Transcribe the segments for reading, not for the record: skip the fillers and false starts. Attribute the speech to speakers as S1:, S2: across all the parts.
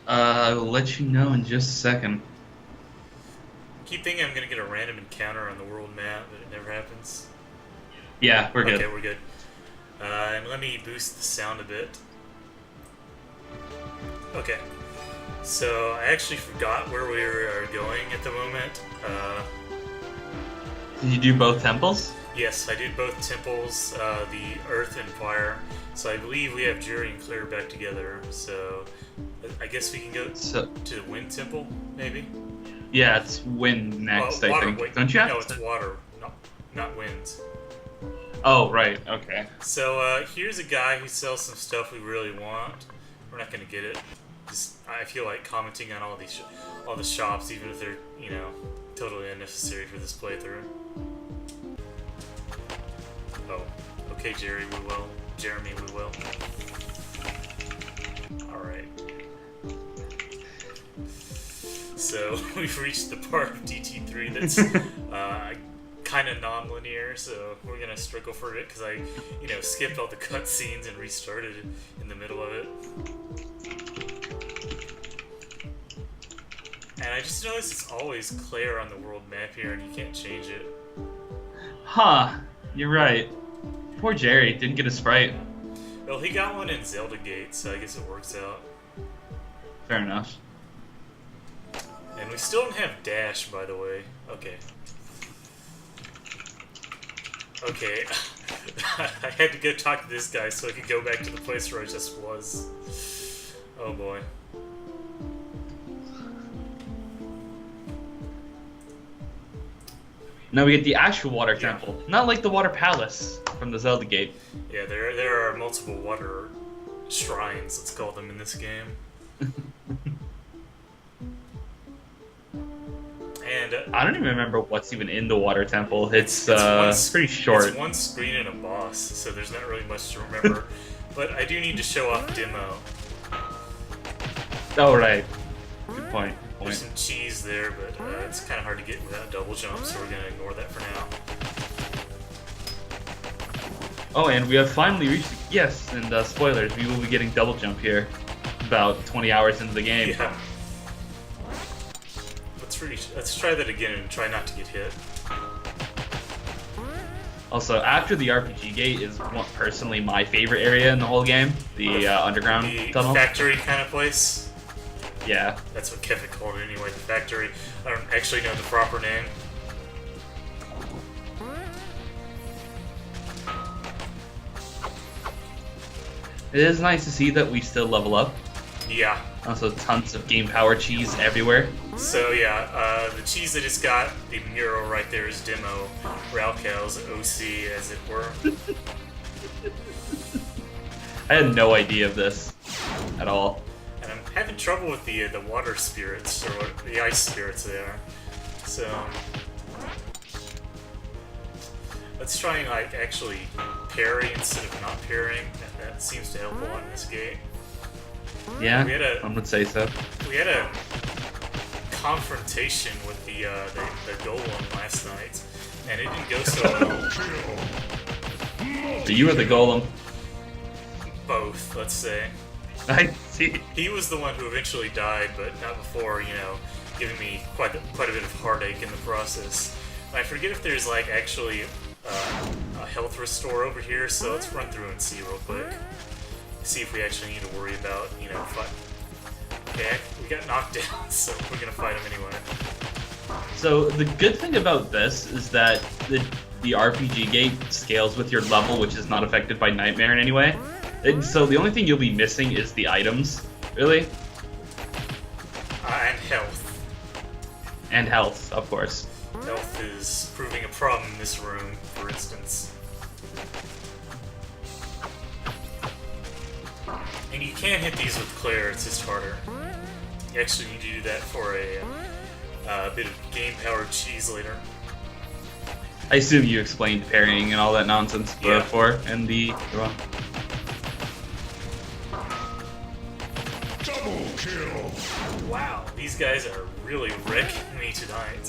S1: I will let you know in just a second.
S2: Keep thinking I'm gonna get a random encounter on the world map, but it never happens.
S1: Yeah, we're good.
S2: Okay, we're good. And let me boost the sound a bit. Okay. So I actually forgot where we are going at the moment.
S1: Did you do both temples?
S2: Yes, I did both temples, the Earth and Fire. So I believe we have Jerry and Claire back together. So I guess we can go to the Wind Temple, maybe.
S1: Yeah, it's wind next,
S2: water,
S1: I think.
S2: wait,
S1: Don't you have
S2: no,
S1: to?
S2: it's water, not winds.
S1: Oh, right. Okay.
S2: So here's a guy who sells some stuff we really want. We're not gonna get it. Just I feel like commenting on all these, all the shops, even if they're totally unnecessary for this playthrough. Oh, okay, Jerry, we will. Jeremy, we will. All right. So we've reached the part of DT3 that's kind of non-linear, so we're gonna struggle for it because I, skipped all the cutscenes and restarted in the middle of it. And I just noticed it's always Claire on the world map here, and you can't change it.
S1: Huh. You're right. Poor Jerry didn't get a Sprite.
S2: Well, he got one in Zelda Gate, so I guess it works out.
S1: Fair enough.
S2: And we still don't have dash, by the way. Okay. Okay. I had to go talk to this guy so I could go back to the place where I just was. Oh boy.
S1: Now we get the actual water temple, not like the water palace from the Zelda Gate.
S2: Yeah, there are multiple water shrines, let's call them, in this game. And
S1: I don't even remember what's even in the water temple. It's pretty short.
S2: It's one screen and a boss, so there's not really much to remember. But I do need to show off demo.
S1: Oh, right. Good point.
S2: There's some cheese there, but it's kind of hard to get without double jump, so we're going to ignore that for now.
S1: Oh, and we have finally reached... Yes, and spoilers, we will be getting double jump here about 20 hours into the game.
S2: Yeah. Let's try that again and try not to get hit.
S1: Also, after the RPG gate is personally my favorite area in the whole game, the underground tunnel.
S2: The factory kind of place.
S1: Yeah.
S2: That's what Kevin called it anyway, the factory. I don't actually know the proper name.
S1: It is nice to see that we still level up.
S2: Yeah.
S1: Also, tons of game power cheese everywhere.
S2: So yeah, the cheese I just got, the mural right there is demo. Ralcal's OC, as it were.
S1: I had no idea of this at all.
S2: And I'm having trouble with the water spirits, or the ice spirits they are. So let's try and actually parry instead of not parrying. That seems to help a lot in this game.
S1: Yeah, I would say so.
S2: We had a confrontation with the golem last night, and it didn't go so well.
S1: So you were the golem.
S2: Both, let's say.
S1: I see.
S2: He was the one who eventually died, but not before, giving me quite a bit of heartache in the process. And I forget if there's actually a health restore over here, so let's run through and see real quick. See if we actually need to worry about, fight. Okay, we got knocked down, so we're gonna fight him anyway.
S1: So the good thing about this is that the RPG gate scales with your level, which is not affected by Nightmare in any way. And so the only thing you'll be missing is the items, really.
S2: And health.
S1: And health, of course.
S2: Health is proving a problem in this room, for instance. And you can hit these with Claire, it's just harder. You actually need to do that for a bit of game-powered cheese later.
S1: I assume you explained parrying and all that nonsense before in the...
S2: Double kill! Wow, these guys are really wrecking me tonight.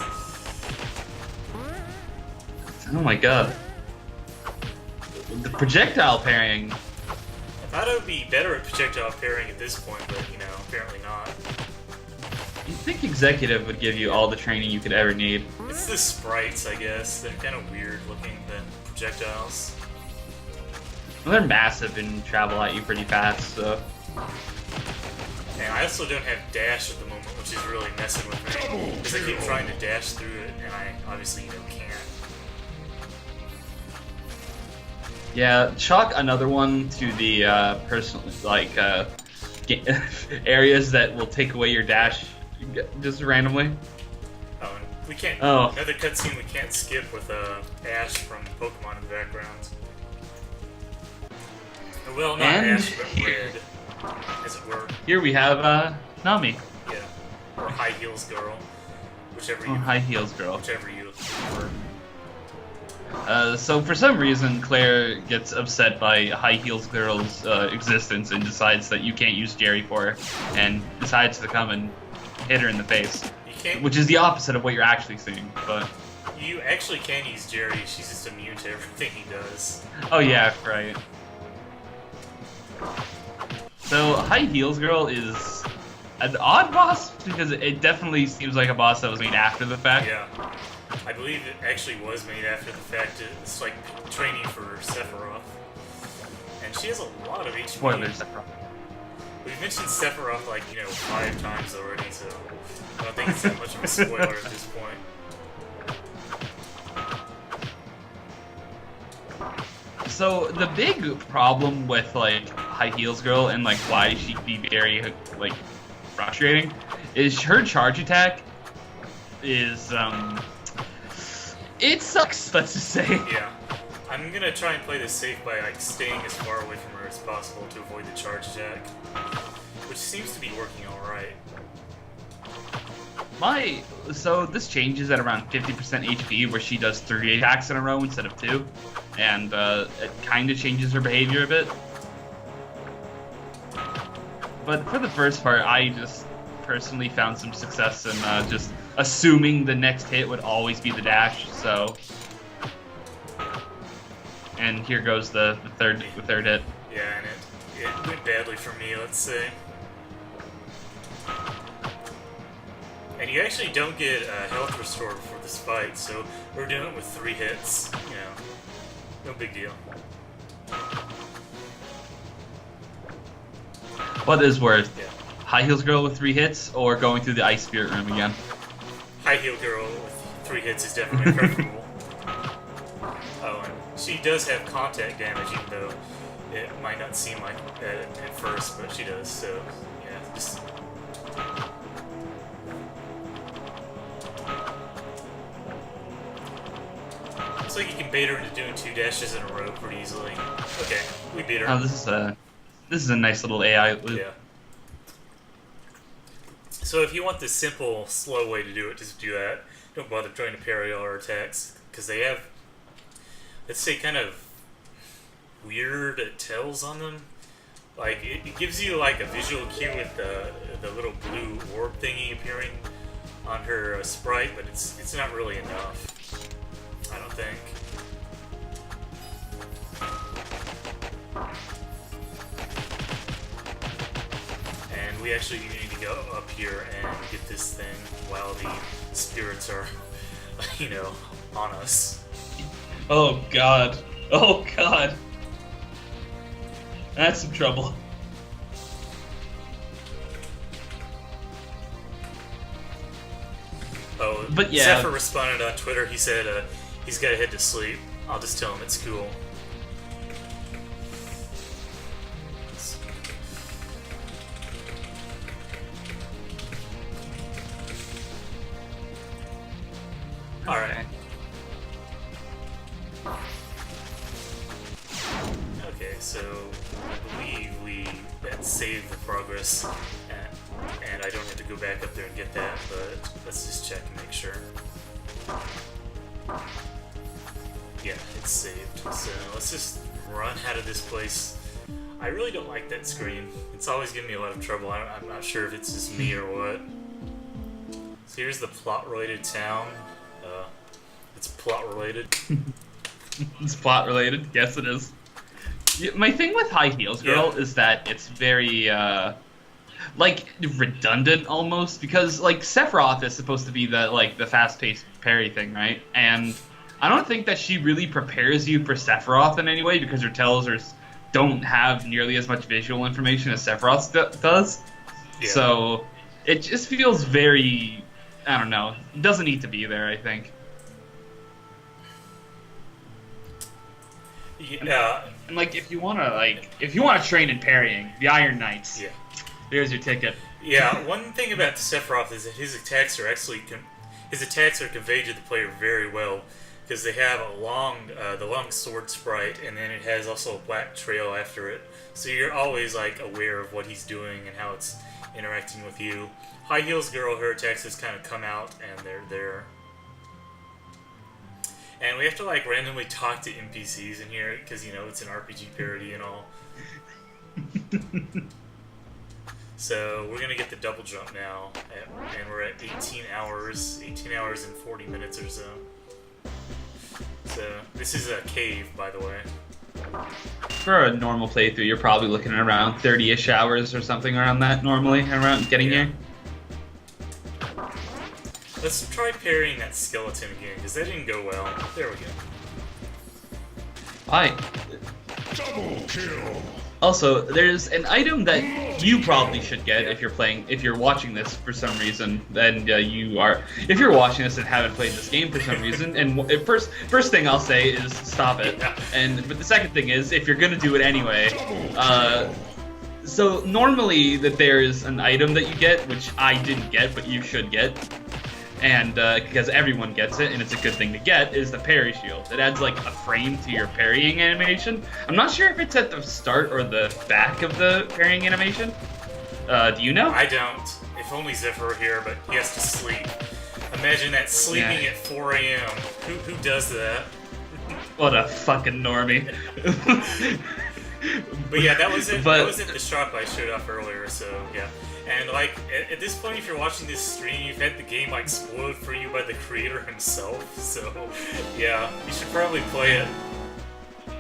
S1: Oh my god. The projectile parrying.
S2: Thought I would be better at projectile parrying at this point, but you know, apparently not.
S1: You'd think Executive would give you all the training you could ever need.
S2: It's the sprites, I guess. They're kind of weird looking than projectiles.
S1: Well, they're massive and travel at you pretty fast, so...
S2: And I also don't have dash at the moment, which is really messing with me. Because I keep trying to dash through it, and I obviously, you know, can't.
S1: Yeah, chalk another one to the personal, like, areas that will take away your dash just randomly.
S2: Oh, and we can't...
S1: Oh.
S2: Another cutscene we can't skip with Ash from Pokemon in the background. Well, not
S1: And
S2: Ash, but Red, as it were.
S1: Here we have Nami.
S2: Yeah, or High Heels Girl, whichever you...
S1: High Heels Girl.
S2: Whichever you prefer.
S1: So for some reason, Claire gets upset by High Heels Girl's existence and decides that you can't use Jerry for her, and decides to come and hit her in the face.
S2: You can't...
S1: Which is the opposite of what you're actually seeing, but...
S2: You actually can use Jerry, she's just immune to everything he does.
S1: Oh yeah, right. So High Heels Girl is an odd boss, because it definitely seems like a boss that was made after the fact.
S2: Yeah. I believe it actually was made after the fact. It's like training for Sephiroth. And she has a lot of HP.
S1: Spoilers, Sephiroth.
S2: We've mentioned Sephiroth like, you know, 5 times already, so I don't think it's that much of a spoiler at this point.
S1: So the big problem with like High Heels Girl and like why she'd be very like frustrating is her charge attack is it sucks, let's just say.
S2: Yeah. I'm gonna try and play this safe by like staying as far away from her as possible to avoid the charge attack, which seems to be working alright.
S1: So this changes at around 50% HP, where she does 3 attacks in a row instead of 2, and it kind of changes her behavior a bit. But for the first part, I just personally found some success in just assuming the next hit would always be the dash. So, and here goes the third hit.
S2: Yeah, and it went badly for me, let's say. And you actually don't get health restored before this fight, so we're doing it with 3 hits, you know, no big deal.
S1: What is worth?
S2: Yeah.
S1: High Heels Girl with 3 hits, or going through the Ice Spirit Room again?
S2: High Heel Girl with 3 hits is definitely preferable. Oh, and she does have contact damage, even though it might not seem like that at first, but she does, so, yeah, just... Looks like you can bait her into doing 2 dashes in a row pretty easily. Okay, we beat her.
S1: Oh, this is a nice little AI loop.
S2: Yeah. So if you want the simple, slow way to do it, just do that. Don't bother trying to parry all our attacks, because they have, let's say, kind of weird tells on them. Like, it gives you like a visual cue with the little blue orb thingy appearing on her sprite, but it's not really enough. I don't think. And we actually need to go up here and get this thing while the spirits are, you know, on us.
S1: Oh god. Oh god. That's some trouble.
S2: Oh,
S1: but yeah.
S2: Zephyr responded on Twitter. He said he's got to head to sleep. I'll just tell him it's cool. Alright. Okay, so I believe that saved the progress, and I don't have to go back up there and get that, but let's just check and make sure. Yeah, it's saved. So let's just run out of this place. I really don't like that screen. It's always giving me a lot of trouble. I'm not sure if it's just me or what. So here's the plot-related town. It's plot-related.
S1: It's plot-related? Yes, it is. My thing with High Heels Girl is that it's very like redundant almost, because like Sephiroth is supposed to be the fast-paced parry thing, right? And I don't think that she really prepares you for Sephiroth in any way, because her tells don't have nearly as much visual information as Sephiroth does. Yeah. So it just feels very, I don't know, it doesn't need to be there, I think.
S2: Yeah.
S1: And like if you wanna train in parrying, the Iron Knights. Yeah. There's your ticket.
S2: Yeah, one thing about Sephiroth is that his attacks are conveyed to the player very well, because they have a the long sword sprite, and then it has also a black trail after it. So you're always like aware of what he's doing and how it's interacting with you. High Heels Girl, her attacks just kind of come out and they're there. And we have to like randomly talk to NPCs in here because it's an RPG parody and all. So we're gonna get the double jump now, and we're at 18 hours and 40 minutes or so. So this is a cave, by the way.
S1: For a normal playthrough, you're probably looking at around 30-ish hours or something around that normally, around getting here.
S2: Let's try parrying that skeleton again, because that didn't go well. There we go.
S1: Hi.
S3: Double kill.
S1: Also, there's an item that you probably should get if you're watching this for some reason, and if you're watching this and haven't played this game for some reason, and first thing I'll say is stop it. But the second thing is, if you're gonna do it anyway, so normally that there's an item that you get, which I didn't get, but you should get, and because everyone gets it, and it's a good thing to get, is the parry shield. It adds like a frame to your parrying animation. I'm not sure if it's at the start or the back of the parrying animation. Do you know?
S2: I don't. If only Zephyr were here, but he has to sleep. Imagine that, sleeping at 4 a.m. Who does that?
S1: What a fucking normie.
S2: But yeah, that was it. That was it. The shop I showed off earlier. So yeah. And like at this point, if you're watching this stream, you've had the game like spoiled for you by the creator himself. So yeah, you should probably play it.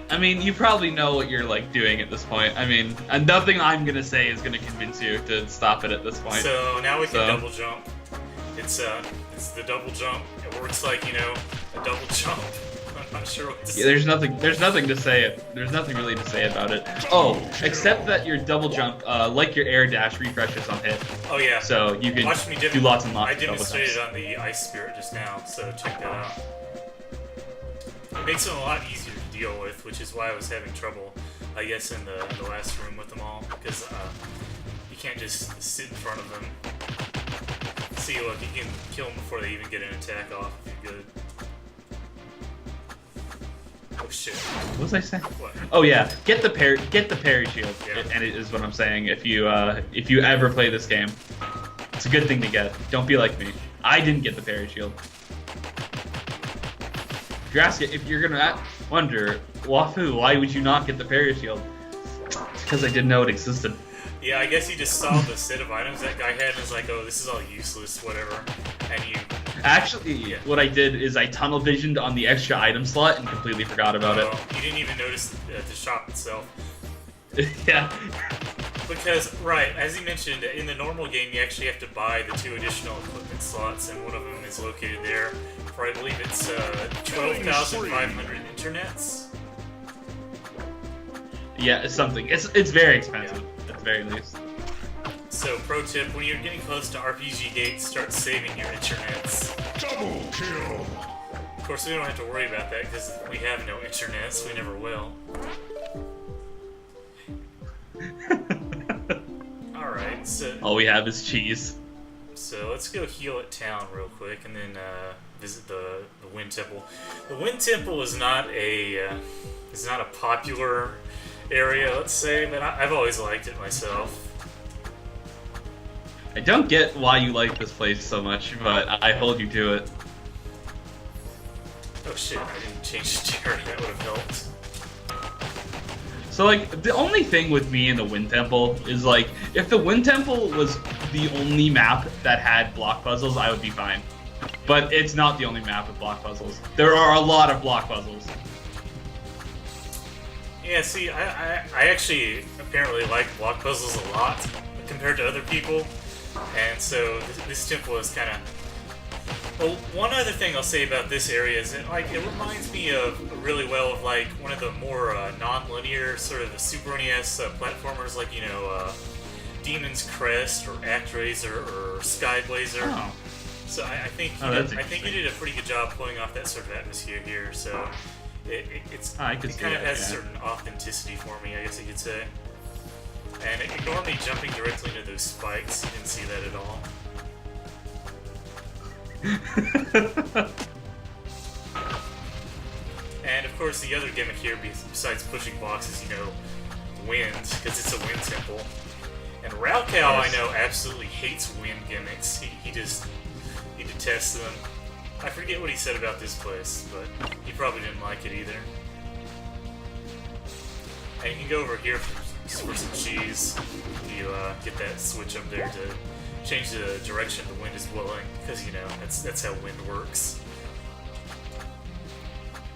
S1: I mean, you probably know what you're like doing at this point. I mean, nothing I'm gonna say is gonna convince you to stop it at this point.
S2: So now we can double jump. It's the double jump. It works like a double jump. I'm not sure what to say.
S1: There's nothing to say. There's nothing really to say about it. Oh, except that your double jump, like your air dash, refreshes on hit.
S2: Oh yeah.
S1: So you can do lots and lots of double jumps.
S2: I demonstrated on the Ice Spirit just now, so check that out. It makes it a lot easier to deal with, which is why I was having trouble, I guess, in the last room with them all, because you can't just sit in front of them. See, look, you can kill them before they even get an attack off if you're good. Oh shit.
S1: What was I saying?
S2: What?
S1: Oh yeah, get the parry shield, and it is what I'm saying. If you ever play this game, it's a good thing to get. Don't be like me. I didn't get the parry shield. If you're gonna wonder, Wafu, why would you not get the parry shield? It's because I didn't know it existed.
S2: Yeah, I guess he just saw the set of items that guy had and was like, oh, this is all useless, whatever. And you...
S1: Actually, what I did is I tunnel visioned on the extra item slot and completely forgot about it.
S2: You didn't even notice the shop itself.
S1: Yeah.
S2: Because, right, as he mentioned, in the normal game you actually have to buy the 2 additional equipment slots, and one of them is located there for, I believe it's 12,500 internets.
S1: Yeah, it's something. It's very expensive, at the very least.
S2: So, pro tip, when you're getting close to RPG gates, start saving your internets.
S3: Double kill!
S2: Of course, we don't have to worry about that, because we have no internets, we never will. Alright, so...
S1: all we have is cheese.
S2: So, let's go heal at town real quick, and then visit the Wind Temple. The Wind Temple is not a popular area, let's say, but I've always liked it myself.
S1: I don't get why you like this place so much, but I hold you to it.
S2: Oh shit, I didn't change the chair, that would have helped.
S1: So, like, the only thing with me in the Wind Temple is, like, if the Wind Temple was the only map that had block puzzles, I would be fine. But it's not the only map with block puzzles. There are a lot of block puzzles.
S2: Yeah, see, I actually apparently like block puzzles a lot compared to other people, and so this temple is kind of. Well, one other thing I'll say about this area is that, like, it reminds me of really well of like one of the more non-linear sort of Super NES platformers, like Demon's Crest or ActRaiser or Skyblazer.
S1: Oh.
S2: So I think I think you did a pretty good job pulling off that sort of atmosphere here. So it kind of has a certain authenticity for me, I guess you could say. And ignore me jumping directly into those spikes. You didn't see that at all. And of course, the other gimmick here, besides pushing blocks, is wind, because it's a wind temple. And Raocow, I know, absolutely hates wind gimmicks. He detests them. I forget what he said about this place, but he probably didn't like it either. And you can go over here for some cheese. You get that switch up there to change the direction the wind is blowing, because that's how wind works.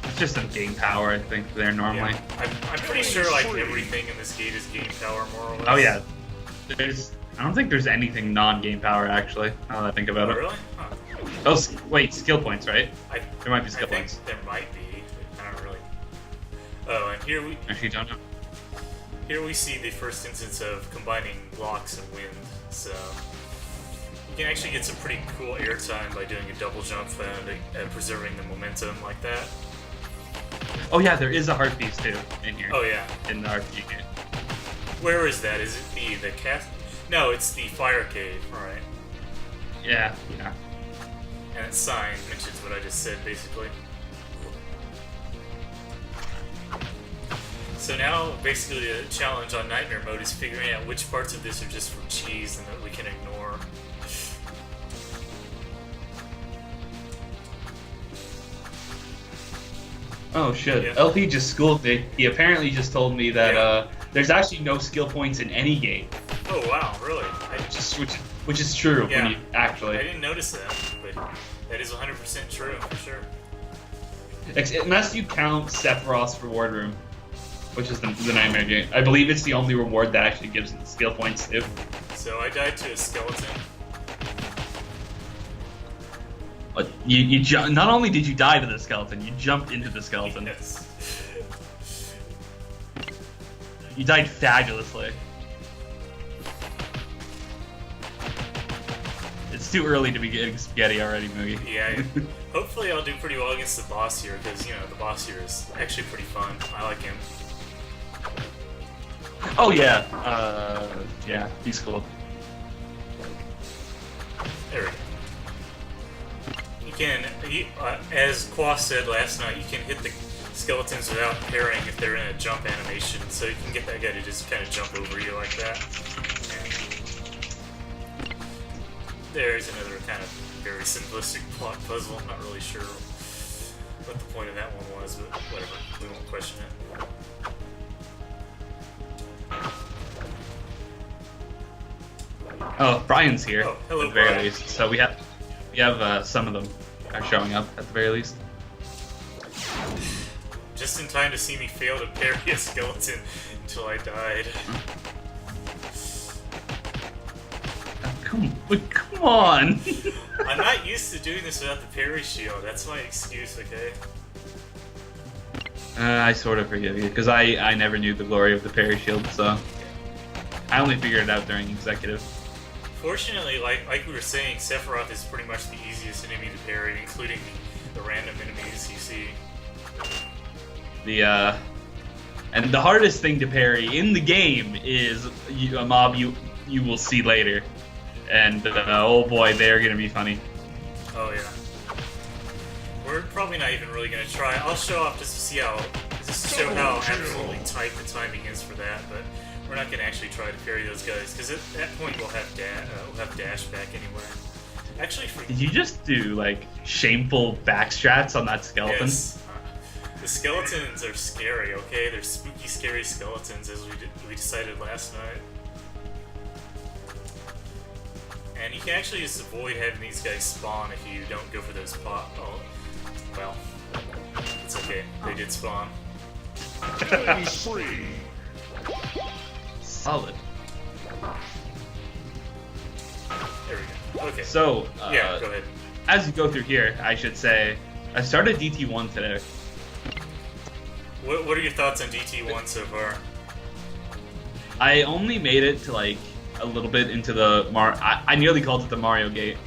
S1: It's just some game power, I think, there normally.
S2: Yeah. I'm pretty sure like everything in this gate is game power, more or less.
S1: Oh yeah. I don't think there's anything non-game power, actually, now that I think about it.
S2: Really? Huh.
S1: Oh, wait, skill points, right? There might be skill points.
S2: There might be. I don't really... Oh, and here we...
S1: Actually, don't know.
S2: Here we see the first instance of combining blocks and wind, so... You can actually get some pretty cool airtime by doing a double jump and preserving the momentum like that.
S1: Oh yeah, there is a heart piece too in here.
S2: Oh yeah.
S1: In the RPG game.
S2: Where is that? Is it the cast? No, it's the fire cave, alright.
S1: Yeah.
S2: And its sign mentions what I just said, basically. So now, basically, the challenge on Nightmare Mode is figuring out which parts of this are just from cheese and that we can ignore.
S1: Oh shit.
S2: Yeah.
S1: LP just schooled me. He apparently just told me that there's actually no skill points in any game.
S2: Oh wow, really?
S1: Which is true
S2: Yeah.
S1: when you actually.
S2: I didn't notice that, but that is 100% true, for sure.
S1: Unless you count Sephiroth's reward room, which is the Nightmare game. I believe it's the only reward that actually gives skill points too.
S2: So I died to a skeleton.
S1: But not only did you die to the skeleton, you jumped into the skeleton.
S2: Yes.
S1: You died fabulously. It's too early to be getting spaghetti already, Moogie.
S2: Yeah, hopefully I'll do pretty well against the boss here, because, the boss here is actually pretty fun. I like him.
S1: Oh yeah, yeah, he's cool.
S2: There we go. You can, as Qua said last night, you can hit the skeletons without parrying if they're in a jump animation, so you can get that guy to just kind of jump over you like that. And there's another kind of very simplistic plot puzzle. I'm not really sure what the point of that one was, but whatever. We won't question it.
S1: Oh, Brian's here.
S2: Oh, hello,
S1: at the very
S2: Brian.
S1: least. So we have some of them are showing up at the very least.
S2: Just in time to see me fail to parry a skeleton until I died.
S1: Come on!
S2: I'm not used to doing this without the parry shield. That's my excuse, okay?
S1: I sort of forgive you, because I never knew the glory of the parry shield, so... I only figured it out during executive.
S2: Fortunately, like we were saying, Sephiroth is pretty much the easiest enemy to parry, including the random enemies you see.
S1: And the hardest thing to parry in the game is a mob you will see later. And, oh boy, they're gonna be funny.
S2: Oh yeah. We're probably not even really gonna try. I'll show off just to show how absolutely tight the timing is for that, but we're not gonna actually try to parry those guys, because at that point we'll have dash back anyway. Actually,
S1: did you just do, like, shameful backstrats on that skeleton?
S2: Yes. The skeletons are scary, okay? They're spooky, scary skeletons, as we decided last night. And you can actually just avoid having these guys spawn if you don't go for those pop. Oh, well, it's okay. They did spawn.
S3: Killing spree.
S1: Solid.
S2: There we go. Okay.
S1: So,
S2: yeah, go ahead.
S1: as you go through here, I should say, I started DT1 today.
S2: What are your thoughts on DT1 so far?
S1: I only made it to like a little bit into the I nearly called it the Mario Gate,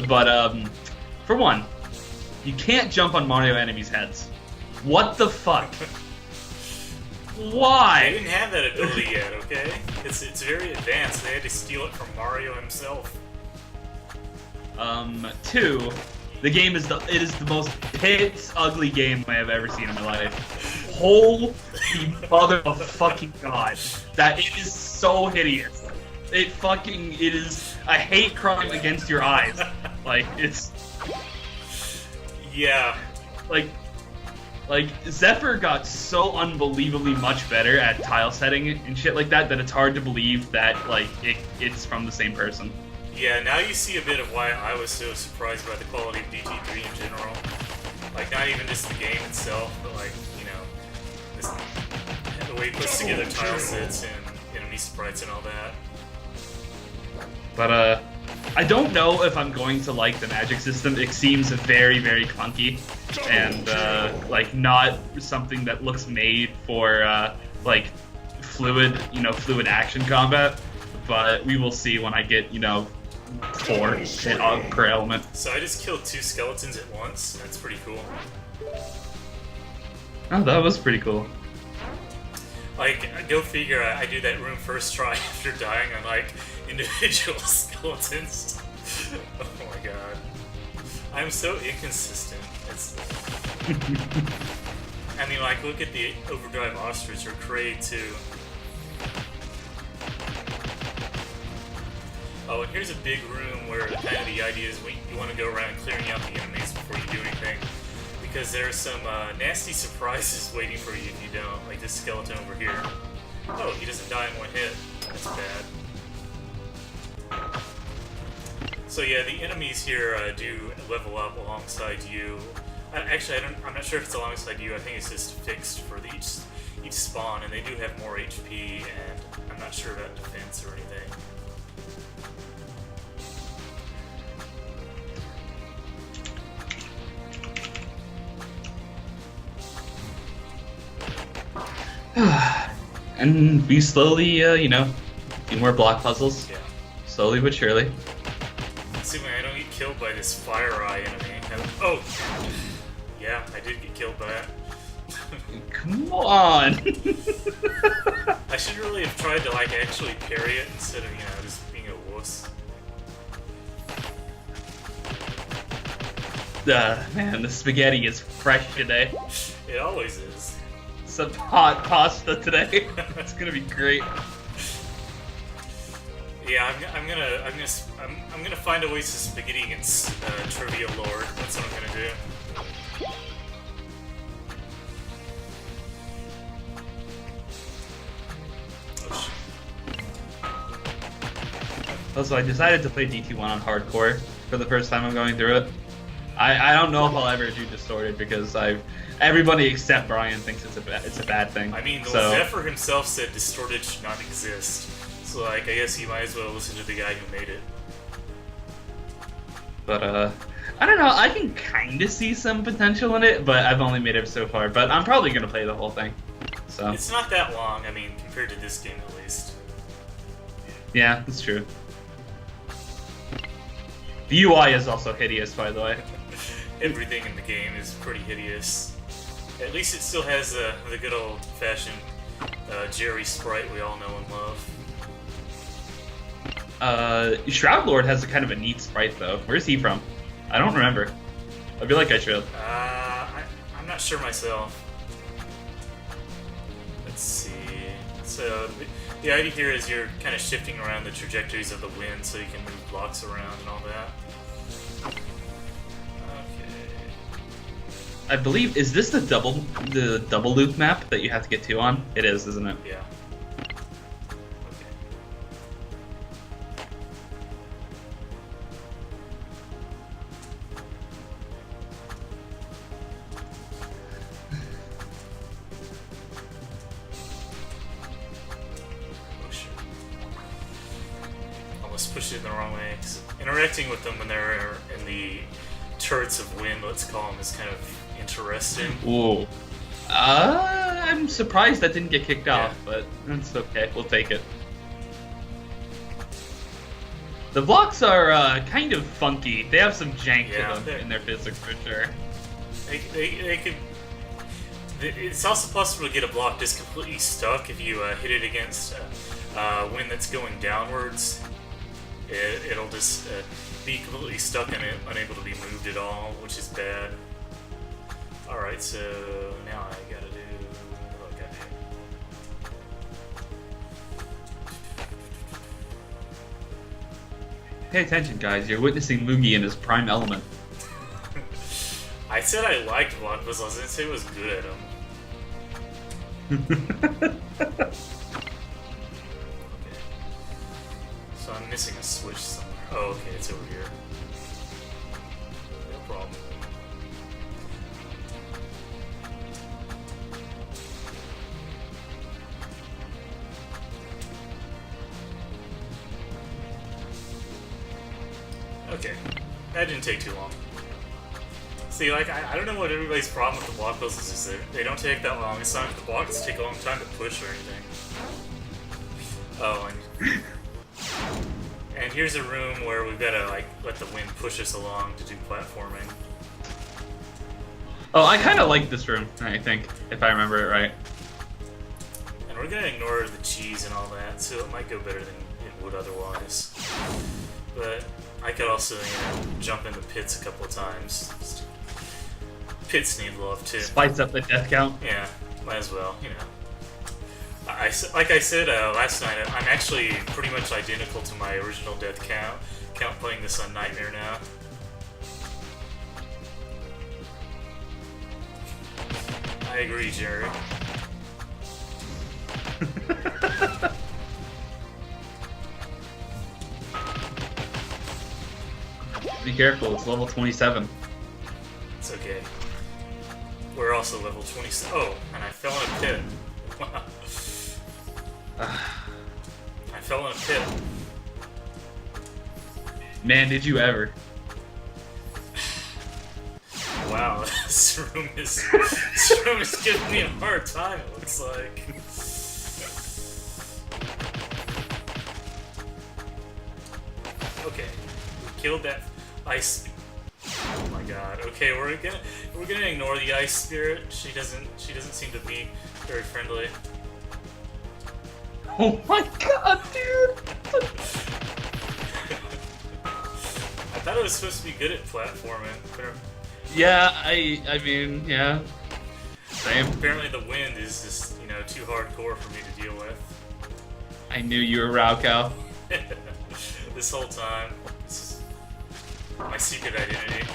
S1: but for one, you can't jump on Mario enemies' heads. What the fuck?
S2: They
S1: Why?
S2: didn't have that ability yet, okay? It's very advanced. They had to steal it from Mario himself.
S1: Two, the game is the most pits ugly game I have ever seen in my life. Holy mother of fucking god, that it is so hideous. It is a hate crime against your eyes. Like it's
S2: Yeah.
S1: like Zephyr got so unbelievably much better at tile setting and shit like that it's hard to believe that like it's from the same person.
S2: Yeah, now you see a bit of why I was so surprised by the quality of DT3 in general. Like, not even just the game itself, but like, you know, the way he puts together tile sets and enemy sprites and all that.
S1: But I don't know if I'm going to like the magic system. It seems very, very clunky and like not something that looks made for like fluid action combat. But we will see when I get 4 hit per element.
S2: So I just killed 2 skeletons at once. That's pretty cool.
S1: Oh, that was pretty cool.
S2: Like, go figure, I do that room first try after dying on, like, individual skeletons. Oh my god. I'm so inconsistent. It's... I mean, like, look at the Overdrive Ostrich or Kraid, too. Oh, and here's a big room where kind of the idea is you want to go around clearing out the enemies before you do anything. Because there are some nasty surprises waiting for you if you don't. Like this skeleton over here. Oh, he doesn't die in one hit. That's bad. So yeah, the enemies here do level up alongside you. Actually, I'm not sure if it's alongside you. I think it's just fixed for each spawn, and they do have more HP, and I'm not sure about defense or anything.
S1: And we slowly, do more block puzzles.
S2: Yeah.
S1: Slowly but surely.
S2: Assuming I don't get killed by this fire eye enemy. Oh! Yeah, I did get killed by it.
S1: Come on!
S2: I should really have tried to, like, actually parry it instead of, just being a wuss.
S1: Man, the spaghetti is fresh today.
S2: It always is.
S1: Some hot pasta today. It's gonna be great.
S2: Yeah, I'm gonna find a way to spaghetti against Trivia Lord. That's what I'm gonna do. Oh, shit.
S1: Also, I decided to play DT1 on hardcore for the first time I'm going through it. I don't know if I'll ever do distorted because everybody except Brian thinks it's a bad thing.
S2: I mean,
S1: so,
S2: Zephyr himself said distorted should not exist. So, like, I guess you might as well listen to the guy who made it.
S1: But I don't know. I can kind of see some potential in it, but I've only made it so far. But I'm probably gonna play the whole thing. So
S2: It's not that long. I mean, compared to this game, at least.
S1: yeah, that's true. The UI is also hideous, by the way.
S2: Everything in the game is pretty hideous. At least it still has the good old-fashioned Jerry sprite we all know and love.
S1: Shroud Lord has a kind of a neat sprite, though. Where's he from? I don't remember. I feel like I should.
S2: I'm not sure myself. Let's see. So, the idea here is you're kind of shifting around the trajectories of the wind so you can move blocks around and all that.
S1: I believe, is this the double loop map that you have to get 2 on? It is, isn't it?
S2: Yeah. almost pushed it in the wrong way. 'Cause interacting with them when they're in the turrets of wind, let's call them, is kind of interesting.
S1: Ooh. I'm surprised that didn't get kicked off, but that's okay. We'll take it. The blocks are kind of funky. They have some jank to them in their physics for sure.
S2: They could. It's also possible to get a block just completely stuck if you hit it against wind that's going downwards. It'll just be completely stuck and unable to be moved at all, which is bad. Alright, so now I gotta do what I gotta do.
S1: Pay attention, guys. You're witnessing Mugi in his prime element.
S2: I said I liked block puzzles. I didn't say I was good at them. Okay. So I'm missing a switch somewhere. Oh, okay, it's over here. No problem. Okay, that didn't take too long. See, like, I don't know what everybody's problem with the block puzzles is. They don't take that long. It's not like the blocks take a long time to push or anything. Oh, and here's a room where we've got to, like, let the wind push us along to do platforming.
S1: Oh, I kind of like this room, I think, if I remember it right.
S2: And we're going to ignore the cheese and all that, so it might go better than it would otherwise. But I could also, you know, jump in the pits a couple of times. Pits need love, too.
S1: Spice up the death count.
S2: Yeah, might as well, you know. Like I said last night, I'm actually pretty much identical to my original death count playing this on Nightmare now. I agree, Jerry.
S1: Be careful, it's level 27.
S2: It's okay. We're also level 27. Oh, and I fell in a pit. Wow. I fell in a pit.
S1: Man, did you ever.
S2: Wow, this room is giving me a hard time, it looks like. Okay, we killed that ice. Oh my god. Okay, we're gonna ignore the ice spirit. She doesn't seem to be very friendly.
S1: Oh my god, dude!
S2: I thought it was supposed to be good at platforming.
S1: Yeah, I mean, yeah. Same.
S2: Apparently the wind is just, you know, too hardcore for me to deal with.
S1: I knew you were Raukau.
S2: This whole time. This is my secret identity.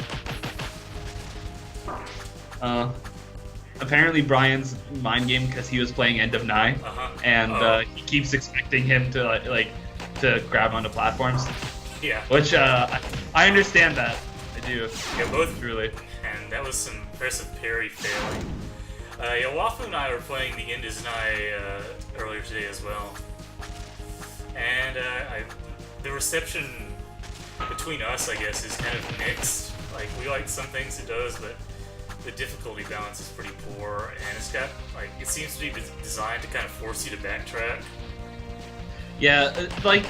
S1: Apparently Brian's mind game because he was playing End of Nine, and he keeps expecting him to to grab onto platforms.
S2: Yeah.
S1: Which I understand that. I do.
S2: Yeah, both
S1: truly.
S2: And that was some impressive parry failing. Yeah, Wafu and I were playing the End is Nigh earlier today as well, and the reception between us, I guess, is kind of mixed. Like, we like some things it does, but the difficulty balance is pretty poor, and it's got, like, it seems to be designed to kind of force you to backtrack.
S1: Yeah, like,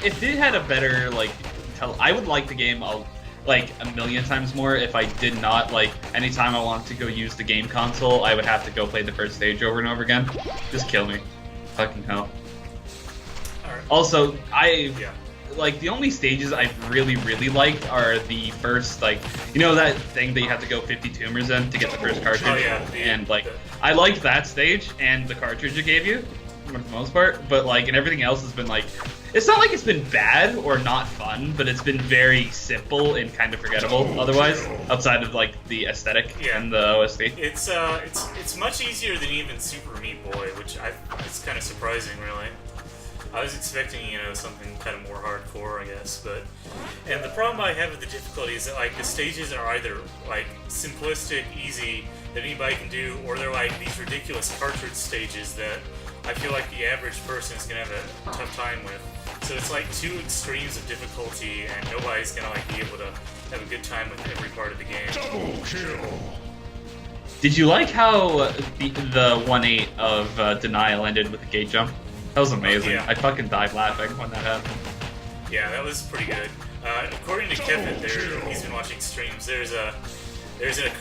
S1: if it had a better, like, I would like the game like a million times more if I did not, like, anytime I wanted to go use the game console, I would have to go play the first stage over and over again. Just kill me. Fucking hell.
S2: Alright.
S1: Also,
S2: Yeah.
S1: like, the only stages I've really liked are the first, like, you know that thing that you have to go 50 tumors in to get the first cartridge?
S2: Oh, yeah.
S1: I liked that stage and the cartridge it gave you, for the most part, but, like, and everything else has been, like, it's not like it's been bad or not fun, but it's been very simple and kind of forgettable otherwise, outside of, like, the aesthetic and the OST.
S2: It's much easier than even Super Meat Boy, which it's kind of surprising, really. I was expecting, you know, something kind of more hardcore, I guess, and the problem I have with the difficulty is that, like, the stages are either, like, simplistic, easy, that anybody can do, or they're, like, these ridiculous cartridge stages that I feel like the average person is going to have a tough time with. So it's like two extremes of difficulty, and nobody's gonna like be able to have a good time with every part of the game.
S3: Double kill.
S1: Did you like how the 1-8 of Denial ended with a gate jump? That was amazing.
S2: Yeah.
S1: I fucking died laughing when that happened.
S2: Yeah, that was pretty good. According to Kevin, he's been watching streams. There's a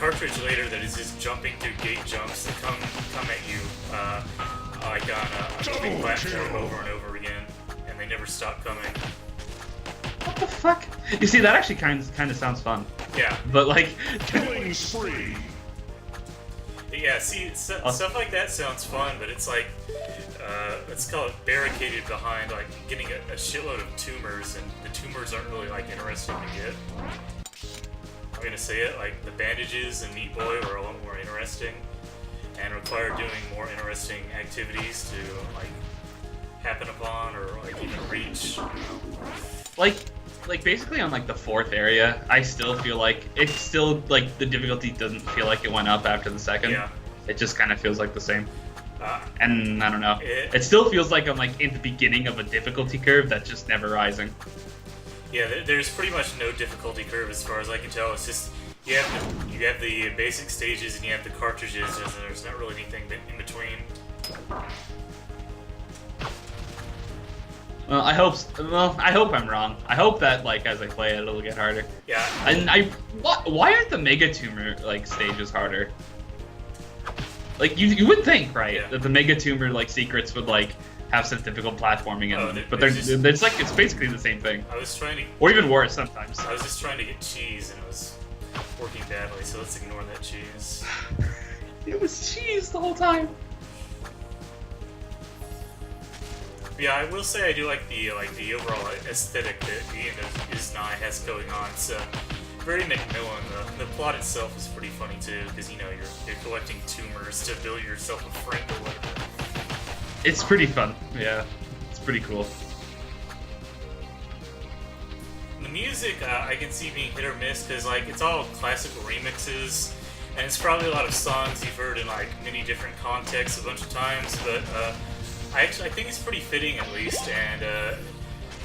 S2: cartridge later that is just jumping through gate jumps that come at you like on a moving platform over and over again, and they never stop coming.
S1: What the fuck? You see, that actually kind of sounds fun.
S2: Yeah.
S1: But like,
S3: Killing spree.
S2: Yeah, see, stuff like that sounds fun, but it's like, let's call it barricaded behind, like, getting a shitload of tumors, and the tumors aren't really, like, interesting to get. I'm gonna say it, like, the bandages and Meat Boy were a lot more interesting, and require doing more interesting activities to, like, happen upon, or, like, even reach.
S1: like basically on like the 4th area, I still feel like it's still like the difficulty doesn't feel like it went up after the 2nd.
S2: Yeah.
S1: It just kind of feels like the same. And I don't know.
S2: It
S1: Still feels like I'm like in the beginning of a difficulty curve that's just never rising.
S2: Yeah, there's pretty much no difficulty curve as far as I can tell. It's just you have the basic stages and you have the cartridges, and there's not really anything in between.
S1: Well, I hope I'm wrong. I hope that like as I play it, it'll get harder.
S2: Yeah.
S1: And why aren't the Mega Tumor like stages harder? Like you would think, right,
S2: Yeah.
S1: that the Mega Tumor like secrets would like have some difficult platforming in them, but
S2: there's
S1: it's basically the same thing,
S2: I was trying to.
S1: or even worse sometimes.
S2: I was just trying to get cheese and it was working badly, so let's ignore that cheese.
S1: It was cheese the whole time.
S2: Yeah, I will say I do like the overall aesthetic that the end of Iznai has going on. It's very Macmillan. The plot itself is pretty funny too, because you know you're collecting tumors to build yourself a friend or whatever.
S1: It's pretty fun. Yeah, it's pretty cool.
S2: The music I can see being hit or miss because like it's all classical remixes, and it's probably a lot of songs you've heard in like many different contexts a bunch of times, but I think it's pretty fitting at least, and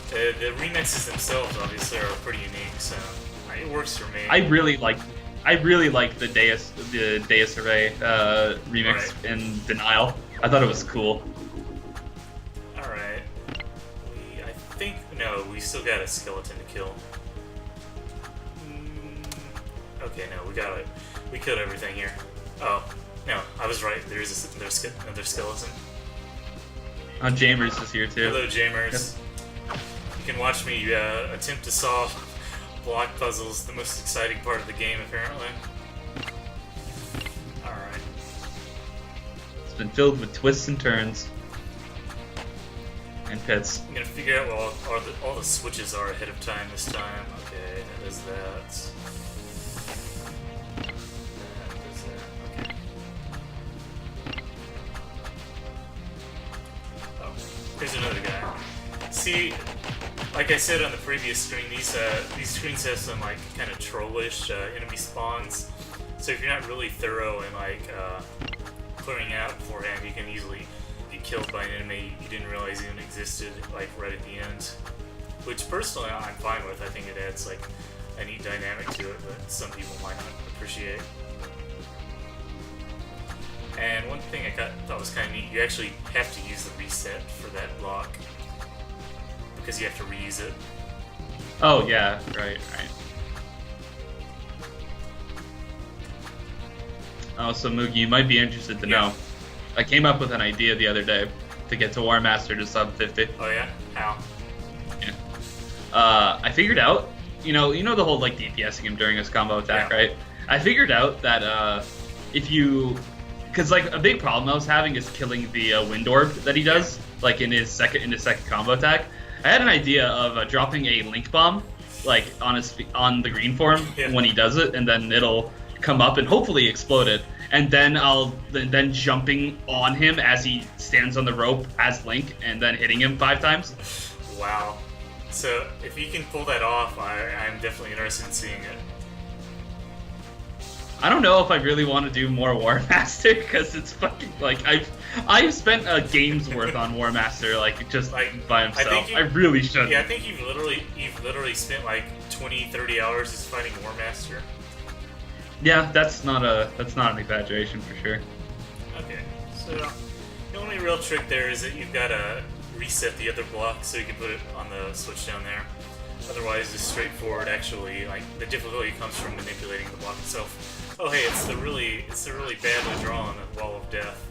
S2: the remixes themselves obviously are pretty unique, so it works for me.
S1: I really like the Deus Array remix
S2: Right.
S1: in Denial. I thought it was cool.
S2: All right, I think no, we still got a skeleton to kill. Okay, no, we killed everything here. Oh no, I was right. There's another skeleton.
S1: Jamers is here too.
S2: Hello, Jamers. You can watch me attempt to solve block puzzles, the most exciting part of the game, apparently. Alright.
S1: It's been filled with twists and turns. And pits.
S2: I'm gonna figure out what all the switches are ahead of time this time. Okay, that does that. That does that. Okay. Oh, here's another guy. See, like I said on the previous screen, these screens have some like kind of trollish enemy spawns. So if you're not really thorough in like clearing out beforehand, you can easily get killed by an enemy you didn't realize even existed, like right at the end. Which personally I'm fine with. I think it adds like a neat dynamic to it, but some people might not appreciate. And one thing I thought was kind of neat, you actually have to use the reset for that block. Because you have to reuse it.
S1: Oh yeah, right. Oh, so Moogie, you might be interested to know. I came up with an idea the other day to get to War Master to sub 50.
S2: Oh yeah? How?
S1: Yeah. I figured out, you know the whole like DPSing him during his combo attack,
S2: Yeah.
S1: right? I figured out that if you, because like a big problem I was having is killing the wind orb that he does, like in his second combo attack. I had an idea of dropping a link bomb, like on the green form when he does it, and then it'll come up and hopefully explode it. And then then jumping on him as he stands on the rope as Link, and then hitting him 5 times.
S2: Wow. So if you can pull that off, I'm definitely interested in seeing it.
S1: I don't know if I really want to do more War Master because it's fucking like I've spent a game's worth on War Master, like, just
S2: Like,
S1: by himself.
S2: you-
S1: I really should.
S2: Yeah, I think you've literally spent like 20, 30 hours just fighting War Master.
S1: Yeah, that's not an exaggeration for sure.
S2: Okay, so the only real trick there is that you've got to reset the other block so you can put it on the switch down there. Otherwise, it's straightforward. Actually, like the difficulty comes from manipulating the block itself. Oh, hey, it's the really badly drawn Wall of Death.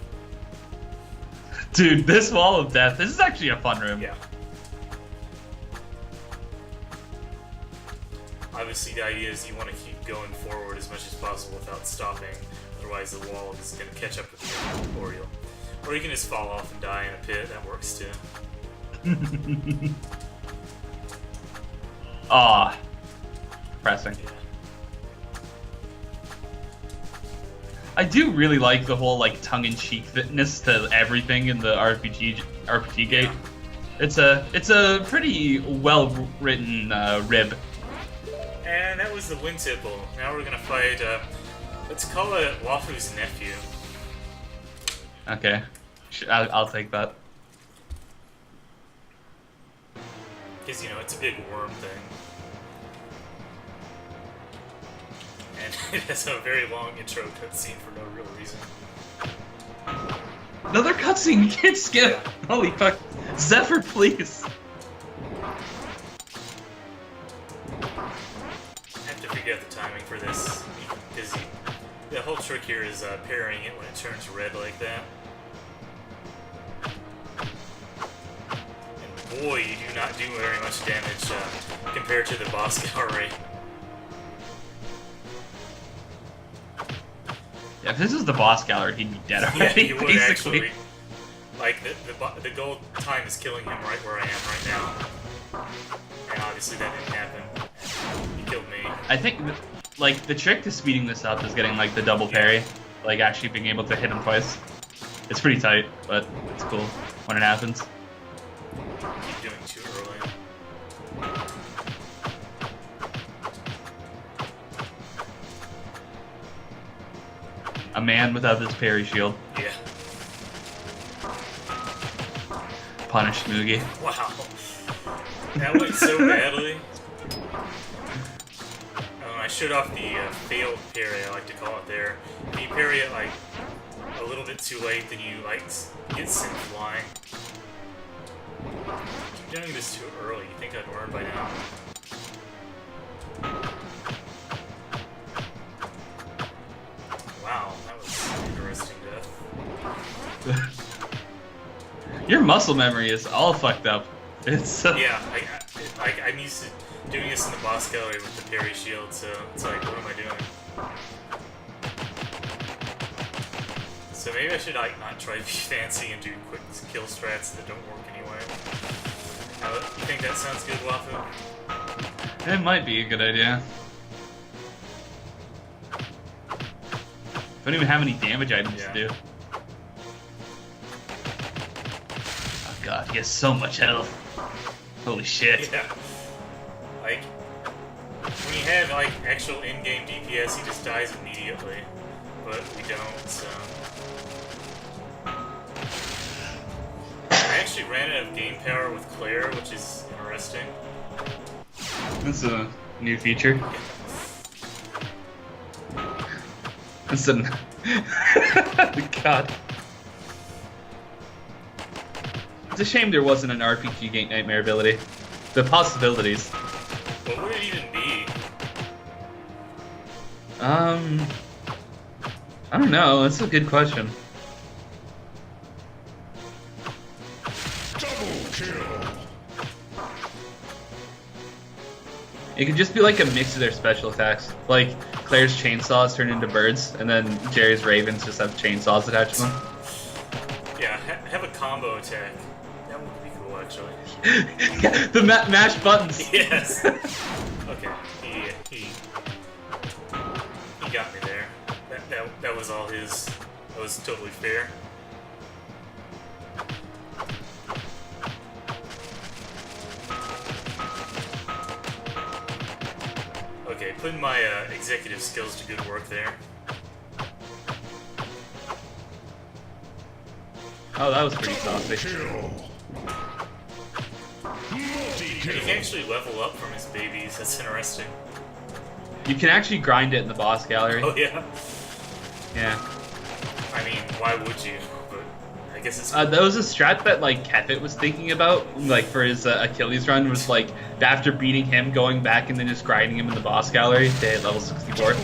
S1: Dude, this Wall of Death. This is actually a fun room.
S2: Yeah. Obviously, the idea is you want to keep going forward as much as possible without stopping. Otherwise, the wall is going to catch up with you, or you can just fall off and die in a pit. That works too.
S1: Ah, pressing.
S2: Yeah.
S1: I do really like the whole like tongue-in-cheekness to everything in the RPG gate. It's a pretty well-written rib.
S2: And that was the wind tipple. Now we're gonna fight. Let's call it Wafu's nephew.
S1: Okay, I'll take that.
S2: Because, you know, it's a big worm thing. And it has a very long intro cutscene for no real reason.
S1: Another cutscene you can't skip. Holy fuck, Zephyr, please.
S2: I have to figure out the timing for this. Because the whole trick here is parrying it when it turns red like that. And boy, you do not do very much damage compared to the boss gallery.
S1: Yeah, if this is the boss gallery, he'd be dead already.
S2: Yeah, you would
S1: basically.
S2: actually. Like, the gold time is killing him right where I am right now. And obviously that didn't happen. And he killed me.
S1: I think, like, the trick to speeding this up is getting, like, the double parry. Like, actually being able to hit him twice. It's pretty tight, but it's cool when it happens.
S2: Keep doing too early.
S1: A man without his parry shield.
S2: Yeah.
S1: Punish Smoogie.
S2: Wow. That went so badly. I showed off the failed parry, I like to call it there. If you parry it, like, a little bit too late, then you, like, get sent flying. Keep doing this too early. You think I'd learn by now? Wow, that was an interesting death.
S1: Your muscle memory is all fucked up. It's
S2: Yeah, I'm used to doing this in the boss gallery with the parry shield, so it's like, what am I doing? So maybe I should like not try to be fancy and do quick kill strats that don't work anyway. You think that sounds good, Wafu?
S1: It might be a good idea. Don't even have any damage items to do. Oh god, he has so much health. Holy shit.
S2: Yeah. Like, when you have like actual in-game DPS, he just dies immediately. But we don't, so... I actually ran out of game power with Claire, which is interesting.
S1: That's a new feature. That's an... God. It's a shame there wasn't an RPG Gate Nightmare ability. The possibilities.
S2: What would it even be?
S1: I don't know. That's a good question.
S3: Double kill.
S1: It could just be like a mix of their special attacks. Like Claire's chainsaws turn into birds, and then Jerry's ravens just have chainsaws attached to them.
S2: Yeah, have a combo attack. That would be cool, actually.
S1: Yeah, the mash buttons.
S2: Yes. Okay. He got me there. That was all his. That was totally fair. Okay, putting my executive skills to good work there.
S1: Oh, that was pretty saucy.
S3: Kill.
S2: And he
S3: Multi-kill.
S2: can actually level up from his babies. That's interesting.
S1: You can actually grind it in the boss gallery.
S2: Oh yeah.
S1: Yeah.
S2: I mean, why would you? But I guess it's.
S1: That was a strat that like Kefit was thinking about, like for his Achilles run, was like after beating him, going back and then just grinding him in the boss gallery to hit level 64.